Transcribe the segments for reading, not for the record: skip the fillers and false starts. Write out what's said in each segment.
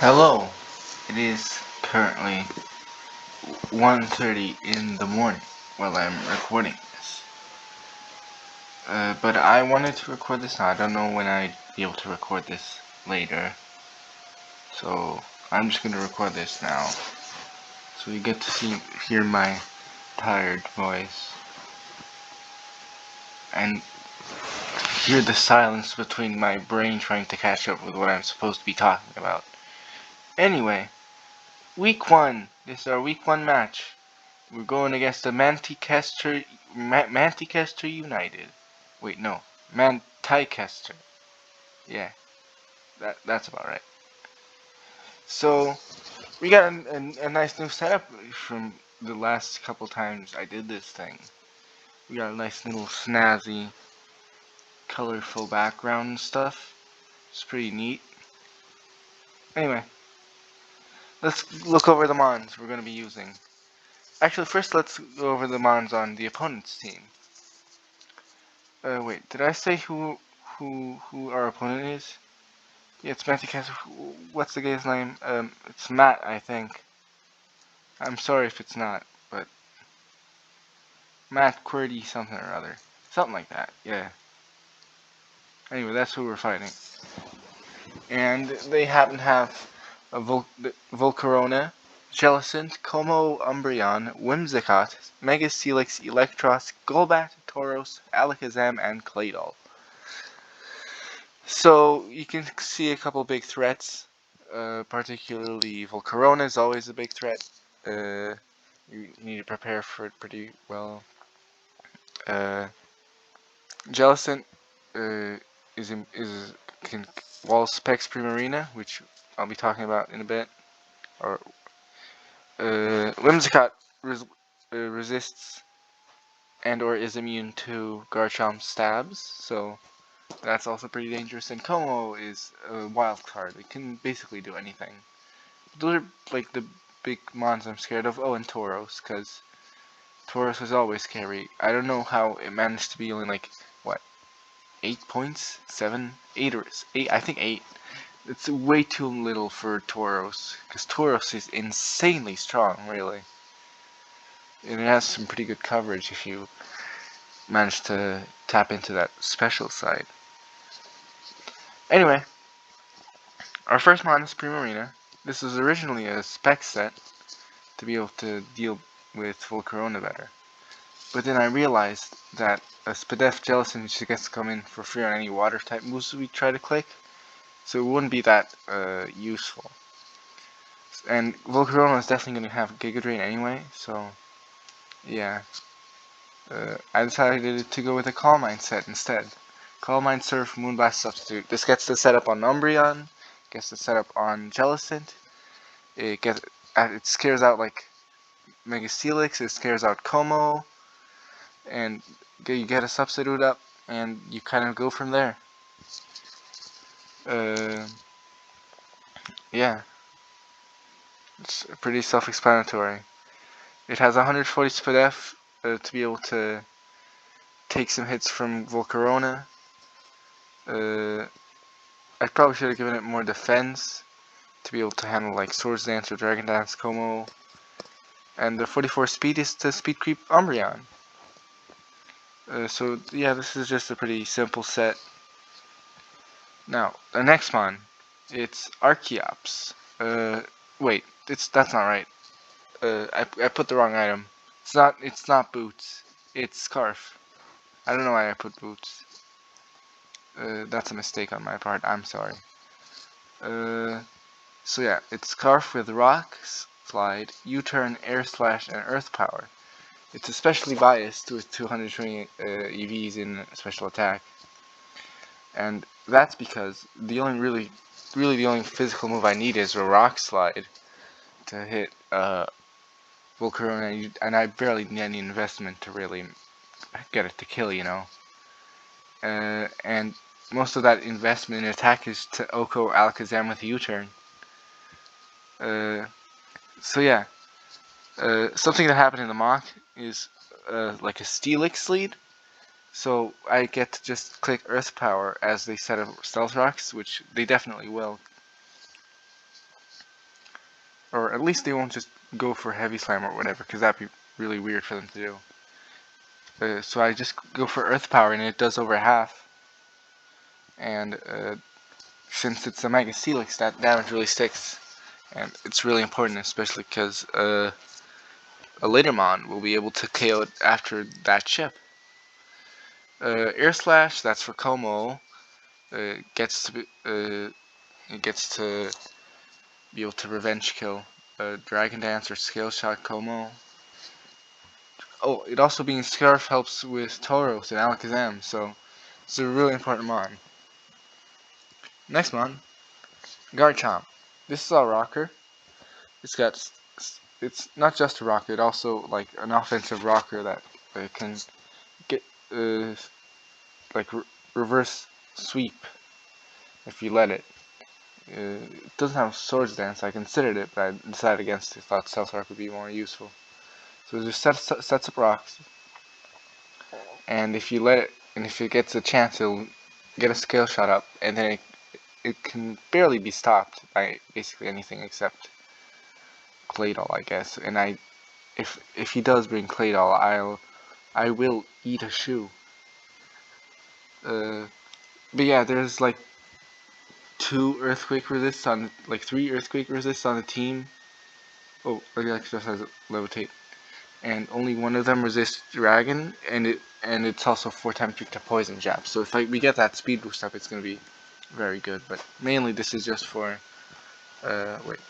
Hello, it is currently 1:30 in the morning while I'm recording this. But I wanted to record this now. I don't know when I'd be able to record this later. So I'm just gonna record this now. So you get to hear my tired voice. And hear the silence between my brain trying to catch up with what I'm supposed to be talking about. Anyway, week 1. This is our week 1 match. We're going against the Mantykester United. Wait, no. Mantykester. Yeah, that's about right. So, we got a nice new setup from the last couple times I did this thing. We got a nice little snazzy, colorful background and stuff. It's pretty neat. Anyway, let's look over the mons we're going to be using. Actually, first let's go over the mons on the opponent's team. Wait, did I say who our opponent is? Yeah, it's Matykester. What's the guy's name? It's Matt, I think. I'm sorry if it's not, but Matt Qwerty something or other. Something like that, yeah. Anyway, that's who we're fighting. And they happen to have a Volcarona, Jellicent, Como Umbreon, Whimsicott, Megacelix, Electros, Golbat, Tauros, Alakazam, and Claydol. So you can see a couple big threats. Particularly Volcarona is always a big threat. You need to prepare for it pretty well. Jellicent can wall specs Primarina, which I'll be talking about in a bit. Or Whimsicott resists and/or is immune to Garchomp's stabs, so that's also pretty dangerous. And Como is a wild card; it can basically do anything. Those are like the big mons I'm scared of. Oh, and Tauros, because Tauros was always scary. I don't know how it managed to be only like, what, 8 points? 7? 8 or 8? I think 8. It's way too little for Tauros, because Tauros is insanely strong, really. And it has some pretty good coverage if you manage to tap into that special side. Anyway, our first mon is Primarina. This was originally a spec set to be able to deal with Volcarona better. But then I realized that a Spadef Jellicent just gets to come in for free on any water type moves we try to click, so it wouldn't be that useful. And Volcarona is definitely going to have Giga Drain anyway, so yeah. I decided to go with a Calm Mind set instead. Calm Mind Surf Moonblast Substitute. This gets the setup on Umbreon, gets the setup on Jellicent. It scares out like Megacelix, it scares out Como, and you get a substitute up, and you kind of go from there. Yeah, it's pretty self-explanatory. It has 140 Spadef to be able to take some hits from Volcarona. I probably should have given it more defense to be able to handle like Swords Dance or Dragon Dance Como. And the 44 speed is to speed creep Umbreon. So yeah, this is just a pretty simple set. Now, the next one, it's Archeops. Wait, that's not right. I put the wrong item. It's not boots. It's scarf. I don't know why I put boots. That's a mistake on my part. I'm sorry. So yeah, it's scarf with rocks, slide, U-turn, air slash, and earth power. It's especially biased with 220 EVs in special attack, and that's because the only the only physical move I need is a rock slide to hit Volcarona, and I barely need any investment to really get it to kill, you know. And most of that investment in attack is to Oko Alakazam with a U-turn. So yeah, something that happened in the mock is like a Steelix lead. So I get to just click Earth Power as they set up Stealth Rocks, which they definitely will. or at least they won't just go for heavy slam or whatever, because that'd be really weird for them to do. So I just go for earth power, and it does over half. And since it's a Mega Helix, that damage really sticks, and it's really important, especially because a later mon will be able to KO it after that chip. Air Slash, that's for Como. It gets to be able to revenge kill Dragon Dance or Scale Shot Como. Oh, it also being Scarf helps with Tauros and Alakazam, so it's a really important mon. Next mon, Garchomp. This is our rocker. It's not just a rocker, it's also like an offensive rocker that can get like reverse sweep if you let it. It doesn't have Swords Dance. I considered it, but I decided against it. I thought Stealth Rock would be more useful. So it just sets up rocks, and if you let it, and if it gets a chance, it'll get a Scale Shot up, and then it can barely be stopped by basically anything except Claydol, I guess. And if he does bring Claydol, I will eat a shoe. But yeah, there's like 2 earthquake resists on, like 3 earthquake resists on the team. Oh, it just has levitate, and only one of them resists dragon, and it's also 4 times weak to poison jab. So if we get that speed boost up, it's gonna be very good. But mainly this is just for wait.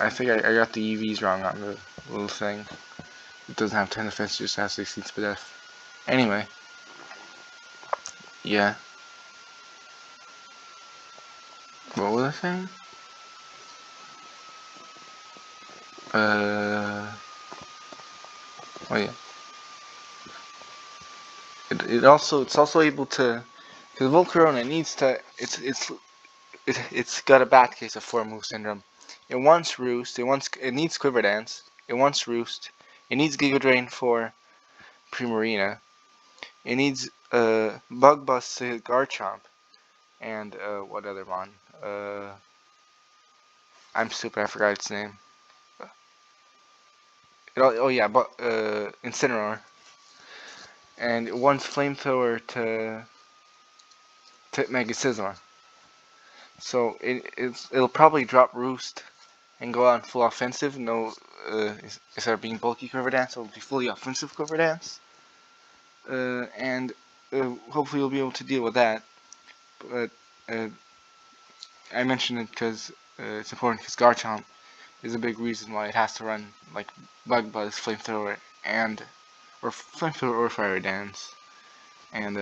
I think I got the EVs wrong on the little thing. It doesn't have 10 defense, it just has 16 speed. Anyway, yeah. What was I saying? Oh yeah. It's also able to, because Volcarona needs to. It's got a bad case of 4 move syndrome. It wants Roost. It needs Quiver Dance. It wants Roost. It needs Giga Drain for Primarina. It needs Bug Bust to Garchomp. And what other mon? I'm stupid. I forgot its name. Oh yeah, but Incineroar. And it wants Flamethrower to Mega Scizor. So it'll probably drop Roost and go on full offensive. No, instead of being bulky Quiver Dance, it'll be fully offensive Quiver Dance. And hopefully you'll be able to deal with that. But I mentioned it because it's important, because Garchomp is a big reason why it has to run like Bug Buzz, Flamethrower, or Flamethrower or Fire Dance, and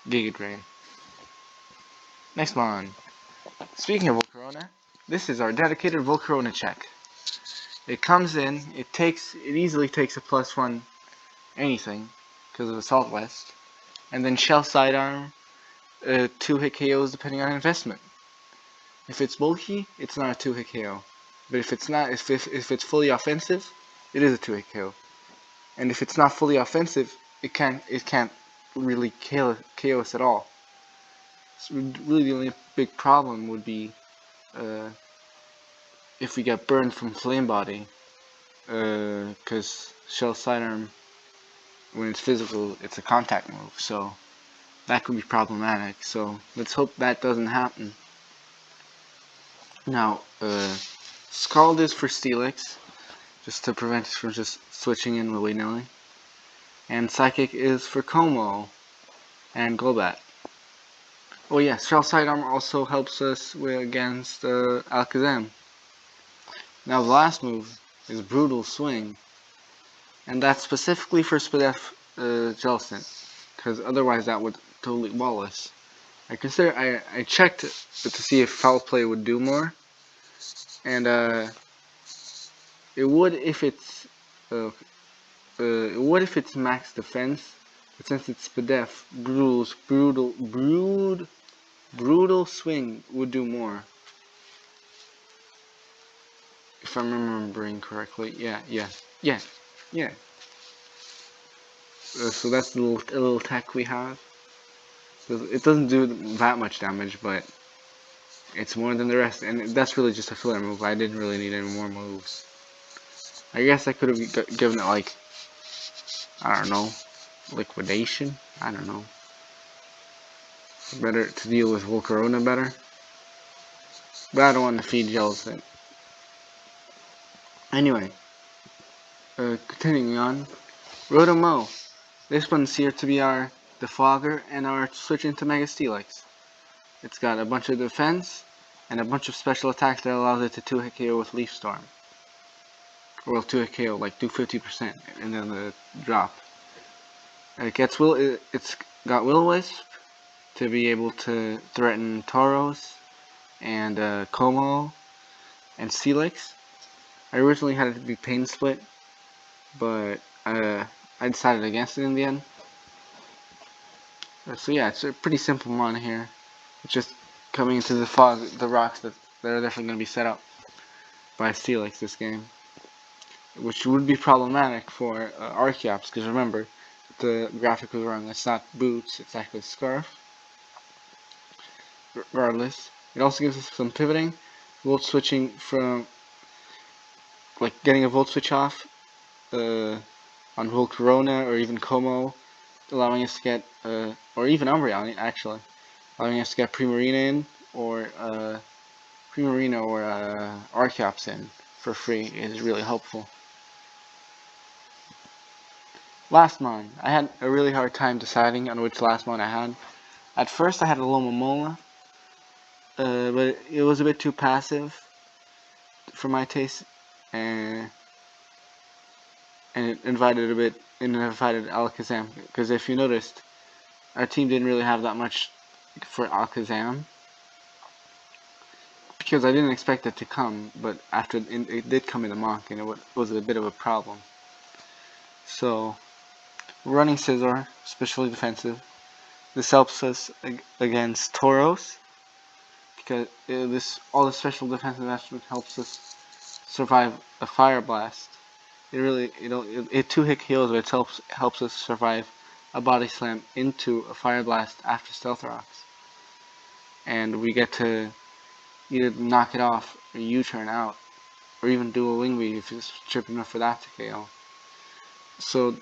Giga Drain. Next one. Speaking of Volcarona, this is our dedicated Volcarona check. It comes in, it easily takes a +1 anything because of Assault Vest, and then Shell Sidearm, 2-hit KOs depending on investment. If it's bulky, it's not a 2-hit KO. But if it's not, if it's fully offensive, it is a 2-hit KO. And if it's not fully offensive, it can't really KO us at all. So really, the only big problem would be if we get burned from Flame Body, because Shell Sidearm, when it's physical, it's a contact move, so that could be problematic. So let's hope that doesn't happen. Now, Scald is for Steelix, just to prevent us from just switching in willy-nilly. And Psychic is for Como and Golbat. Oh yeah, Shell Sidearm also helps us against Alakazam. Now the last move is Brutal Swing, and that's specifically for Spadef Jellicent, because otherwise that would totally wall us. I checked to see if Foul Play would do more, and it would if it's max defense, but since it's Spadef, Brutal Swing would do more. If I'm remembering correctly, yeah. So that's the little tech we have. It doesn't do that much damage, but It's more than the rest, and that's really just a filler move. I didn't really need any more moves. I guess I could have given it, like, I don't know, liquidation? I don't know. Better to deal with Volcarona better. But I don't want to feed Gels it. Anyway, continuing on. Rotomo. This one's here to be our defogger and our switch into Mega Steelix. It's got a bunch of defense and a bunch of special attacks that allows it to 2-hit KO with Leaf Storm. Or 2-hit KO, like do 50% and then the drop. It's got Will-O-Wisp to be able to threaten Tauros and Como and Steelix. I originally had it to be Pain Split, but I decided against it in the end. So yeah, it's a pretty simple mon here. It's just coming into the fog, the rocks that are definitely going to be set up by Steelix this game, which would be problematic for Archeops, because remember, the graphic was wrong. It's not boots, it's actually Scarf. Regardless, it also gives us some pivoting, volt switching from, like getting a volt switch off on Volcarona or even Como, allowing us to get, or even Umbreon actually, allowing us to get Primarina in, or Archeops in for free is really helpful. Last mon. I had a really hard time deciding on which last mon I had. At first I had a Lomomola, but it was a bit too passive for my taste, and it invited Alakazam, because if you noticed, our team didn't really have that much for Alakazam, because I didn't expect it to come, but after it did come in the mock, and it was a bit of a problem. So, running Scizor, especially defensive. This helps us against Tauros, because all the special defensive aspect helps us survive a Fire Blast. It 2-hit kills, but it helps us survive a Body Slam into a Fire Blast after Stealth Rocks. And we get to either knock it off or U-turn out, or even do a Wing Beat if it's tripping enough for that to KO. So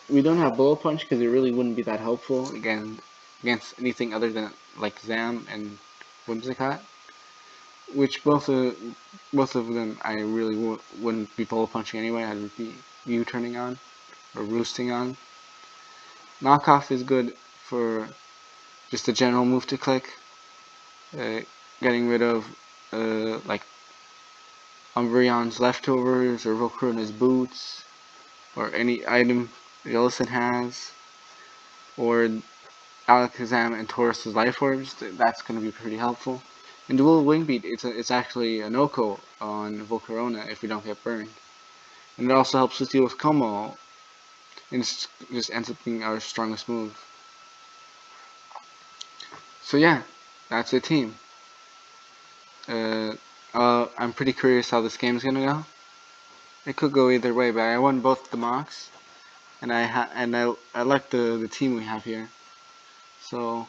we don't have Bullet Punch because it really wouldn't be that helpful against anything other than like Zam and Whimsicott, which both of them I really wouldn't be Bullet Punching anyway. I'd be U-turning on or roosting on. Knockoff is good for just a general move to click, getting rid of like Umbreon's leftovers or Volcarona's boots, or any item Jellicent has, or Alakazam and Taurus's Life Orbs. That's going to be pretty helpful. And Dual Wing Beat, it's actually an Oko on Volcarona if we don't get burned. And it also helps us deal with Como, and it just ends up being our strongest move. So yeah, that's the team. I'm pretty curious how this game's gonna go. It could go either way, but I won both the mocks, and I like the team we have here. So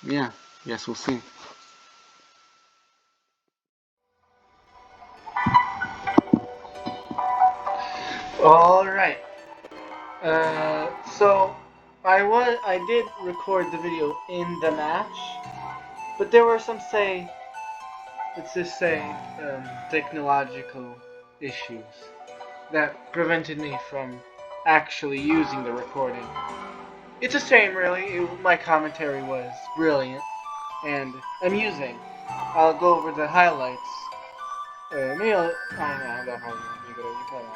yeah, yes, we'll see. All right. So I did record the video in the match, but there were some technological issues that prevented me from actually using the recording. It's a shame, really. My commentary was brilliant and amusing. I'll go over the highlights. Maybe I don't know, that probably won't be a good idea.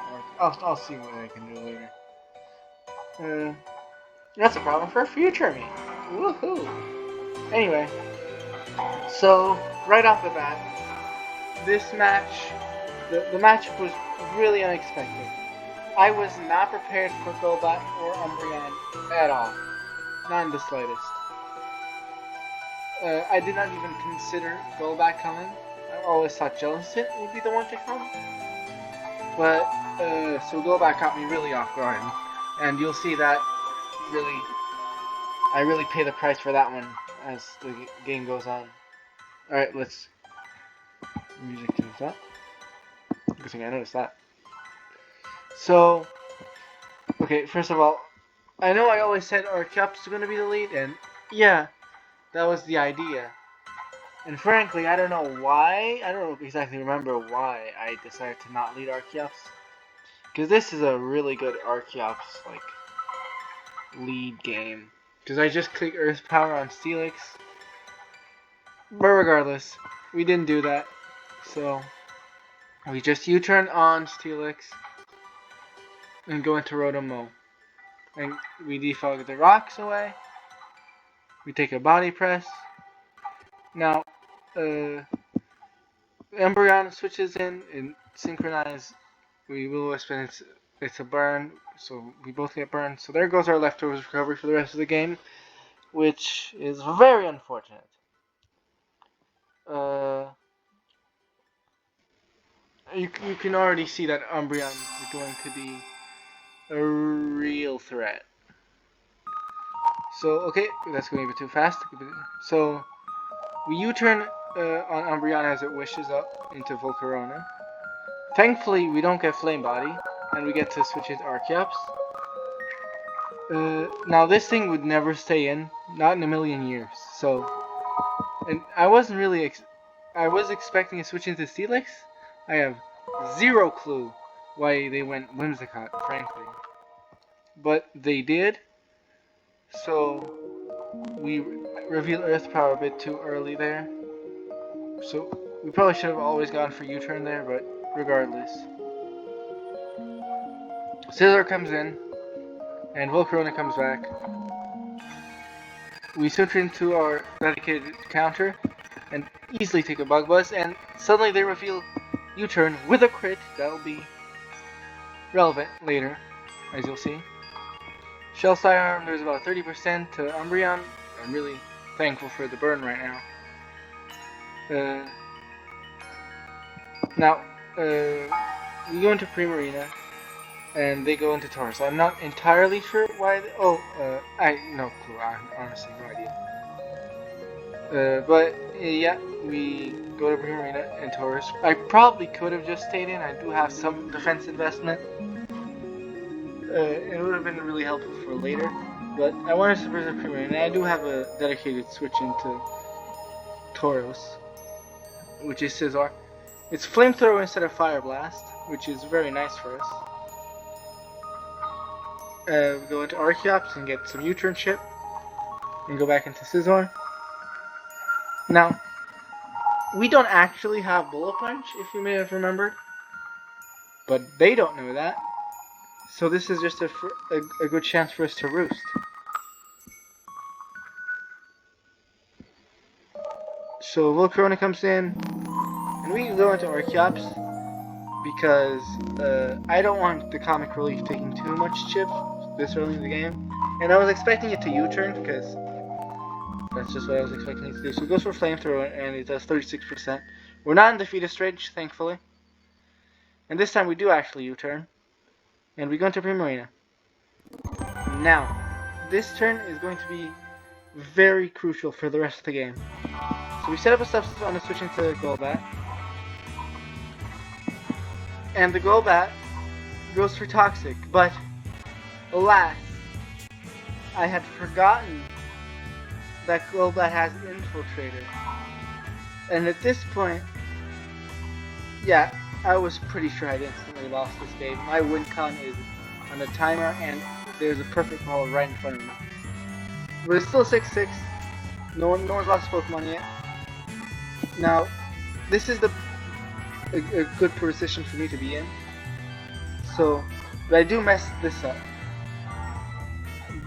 I'll see what I can do later. That's a problem for future me. Woohoo! Anyway, so right off the bat, this match, the match was really unexpected. I was not prepared for Golbat or Umbreon at all. Not in the slightest. I did not even consider Golbat coming. I always thought Jellicent would be the one to come. But, so Golbat caught me really off guard. And you'll see that I really pay the price for that one as the game goes on. Alright, let's... Music to that. Good thing I noticed that. So, okay, first of all, I know I always said Archeops is going to be the lead, and yeah, that was the idea. And frankly, I don't know why, I don't exactly remember why I decided to not lead Archeops. Because this is a really good Archeops, like, lead game. Because I just click Earth Power on Steelix. But regardless, we didn't do that. So, we just U-turn on Steelix and go into Rotom-Mow. And we defog the rocks away. We take a body press. Now, Umbreon switches in and synchronize. We will spin it's a burn, so we both get burned. So there goes our leftovers recovery for the rest of the game, which is very unfortunate. You can already see that Umbreon is going to be a real threat. So, okay, that's going a bit too fast. So, we U-turn on Umbreon as it wishes up into Volcarona. Thankfully, we don't get Flame Body, and we get to switch it to Archeops. Now, this thing would never stay in, not in a million years. So, and I wasn't really, I was expecting a switch into Steelix. I have zero clue why they went Whimsicott, frankly. But they did. So, we revealed Earth Power a bit too early there. So, we probably should have always gone for U-turn there, but regardless. Scizor comes in, and Volcarona comes back. We switch into our dedicated counter, and easily take a Bug Buzz, and suddenly they reveal U-turn with a crit. That will be relevant later, as you'll see. Shell Sidearm, there's about 30% to Umbreon. I'm really thankful for the burn right now. We go into Primarina, and they go into Taurus. I'm not entirely sure why. I no clue. Honestly, no idea. But yeah, we go to Primarina and Taurus. I probably could have just stayed in. I do have some defense investment. It would have been really helpful for later, but I wanted to preserve Primarina, and I do have a dedicated switch into Tauros, which is Scizor. It's Flamethrower instead of Fire Blast, which is very nice for us. We go into Archeops and get some U-turn chip, and go back into Scizor. Now, we don't actually have Bullet Punch, if you may have remembered, but they don't know that. So this is just a good chance for us to roost. So Volcarona comes in, and we can go into Archeops, because I don't want the Comic Relief taking too much chip this early in the game. And I was expecting it to U-turn, because that's just what I was expecting it to do. So it goes for Flamethrower, and it does 36%. We're not in defeatist range, thankfully. And this time we do actually U-turn. And we go into Primarina. Now, this turn is going to be very crucial for the rest of the game. So we set up a substitute on the switch into Golbat. And the Golbat goes for Toxic, but alas, I had forgotten that Golbat has Infiltrator. And at this point, yeah, I was pretty sure I'd instantly lost this game. My win count is on a timer, and there's a perfect ball right in front of me. But it's still 6-6. No one's lost Pokemon yet. Now, this is a good position for me to be in. So, but I do mess this up.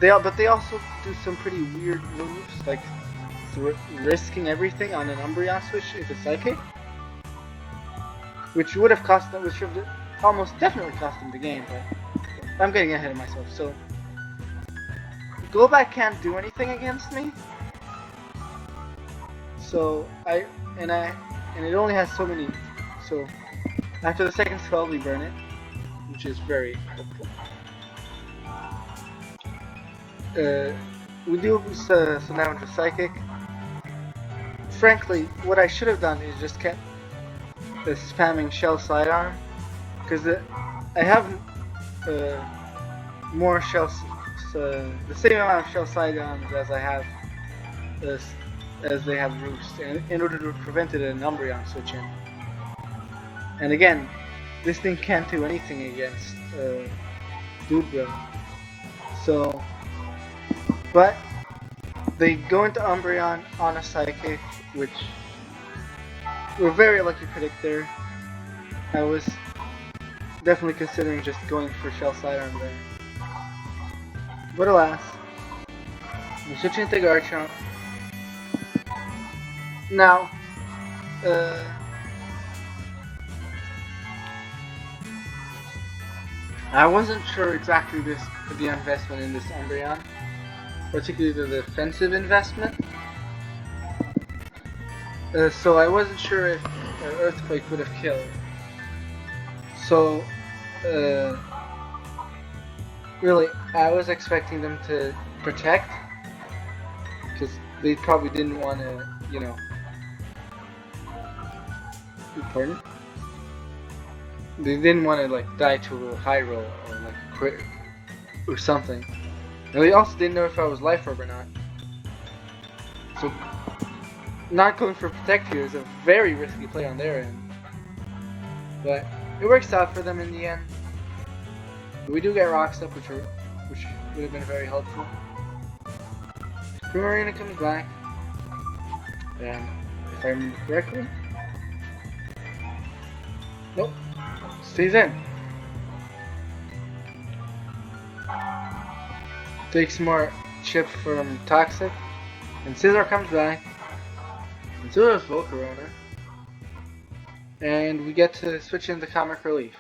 But they also do some pretty weird moves, like risking everything on an Umbreon switch into Psychic. Which would have cost them, which would have almost definitely cost them the game, but I'm getting ahead of myself. So, Golbat can't do anything against me. So and it only has so many. So after the second spell, we burn it, which is very helpful. We do some damage with Psychic, frankly, what I should have done is just kept spamming shell sidearm, because I have more shells, the same amount of shell sidearms as I have as they have roost, and in order to prevent it an Umbreon switch in. And again, this thing can't do anything against Dude Bro. So, but they go into Umbreon on a Psychic, which we're very lucky predictor. I was definitely considering just going for Shell Sidearm there. But alas, we switch into Garchomp. Now, I wasn't sure exactly the investment in this Umbreon, particularly the defensive investment. So I wasn't sure if Earthquake would have killed. So, really, I was expecting them to protect, because they probably didn't want to, you know, pardon? They didn't want to like die to a high roll or like crit or something. And they also didn't know if I was Life Orb or not. So not going for Protect here is a very risky play on their end. But it works out for them in the end. But we do get Rock Step, which would have been very helpful. Primarina comes back. And if I remember correctly. Nope. Stays in. Takes more chip from Toxic. And Scizor comes back. And so does Volcarona. And we get to switch into Comic Relief.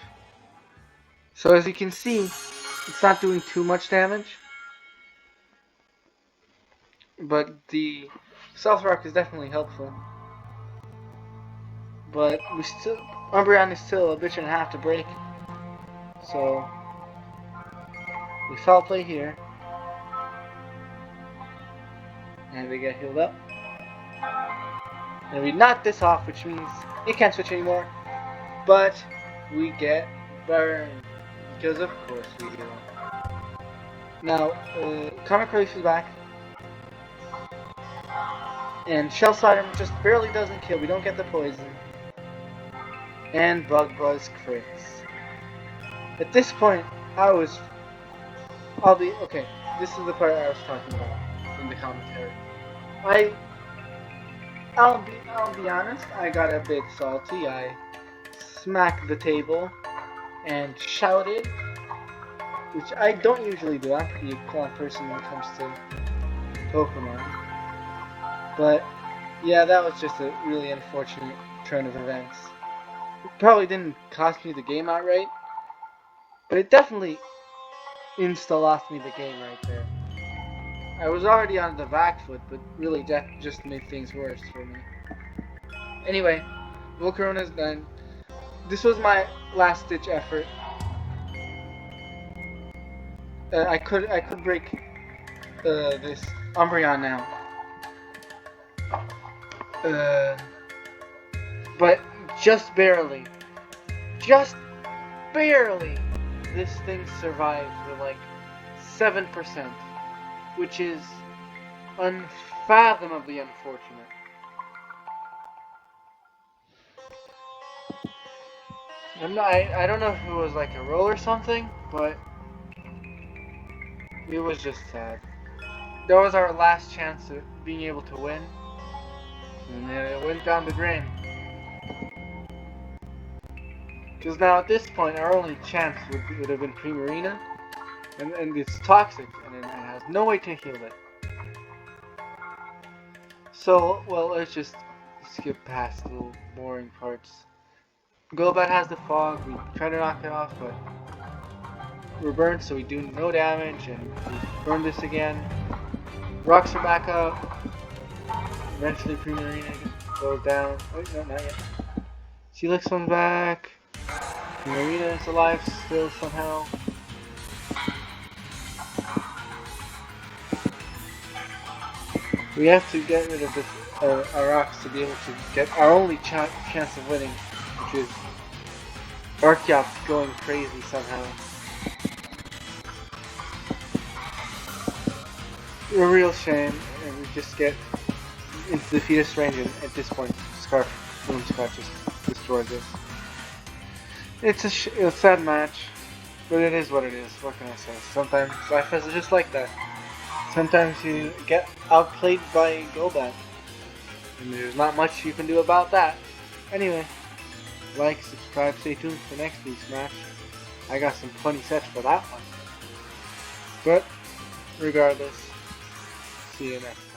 So as you can see, it's not doing too much damage. But the Stealth Rock is definitely helpful. But Umbreon is still a bitch and a half to break. So we foul play here. And we get healed up. And we knock this off, which means it can't switch anymore. But we get burned. Because of course we do. Now, Comic Relief is back. And Shell Sidearm just barely doesn't kill. We don't get the poison. And Bug Buzz crits. At this point, okay, this is the part I was talking about in the commentary. I'll be honest, I got a bit salty. I smacked the table and shouted, which I don't usually do. I'm a pretty calm person when it comes to Pokemon. But yeah, that was just a really unfortunate turn of events. It probably didn't cost me the game outright, but it definitely insta-lost me the game right there. I was already on the back foot, but really that just made things worse for me. Anyway, Volcarona's done. This was my last-ditch effort. I could break this Umbreon now. But just barely. Just barely. This thing survives with like 7%, which is unfathomably unfortunate. I don't know if it was like a roll or something, but it was just sad. That was our last chance of being able to win, and then it went down the drain. Because now at this point, our only chance would have been Primarina, and it's toxic, and it has no way to heal it. So, well, let's just skip past the little boring parts. Golbat has the fog, we try to knock it off, but we're burned, so we do no damage, and we burn this again. Rocks are back up. Eventually Primarina goes down. Oh, no, not yet. Helix comes back. Primarina is alive still somehow. We have to get rid of our rocks to be able to get our only chance of winning, which is Archeop going crazy somehow. A real shame, and we just get into the fetus range, and at this point, Boom Scarf just destroys us. It's a sad match, but it is what it is. What can I say? Sometimes life is just like that. Sometimes you get outplayed by Golbat, and there's not much you can do about that. Anyway, like, subscribe, stay tuned for next week's match. I got some funny sets for that one. But regardless, see you next.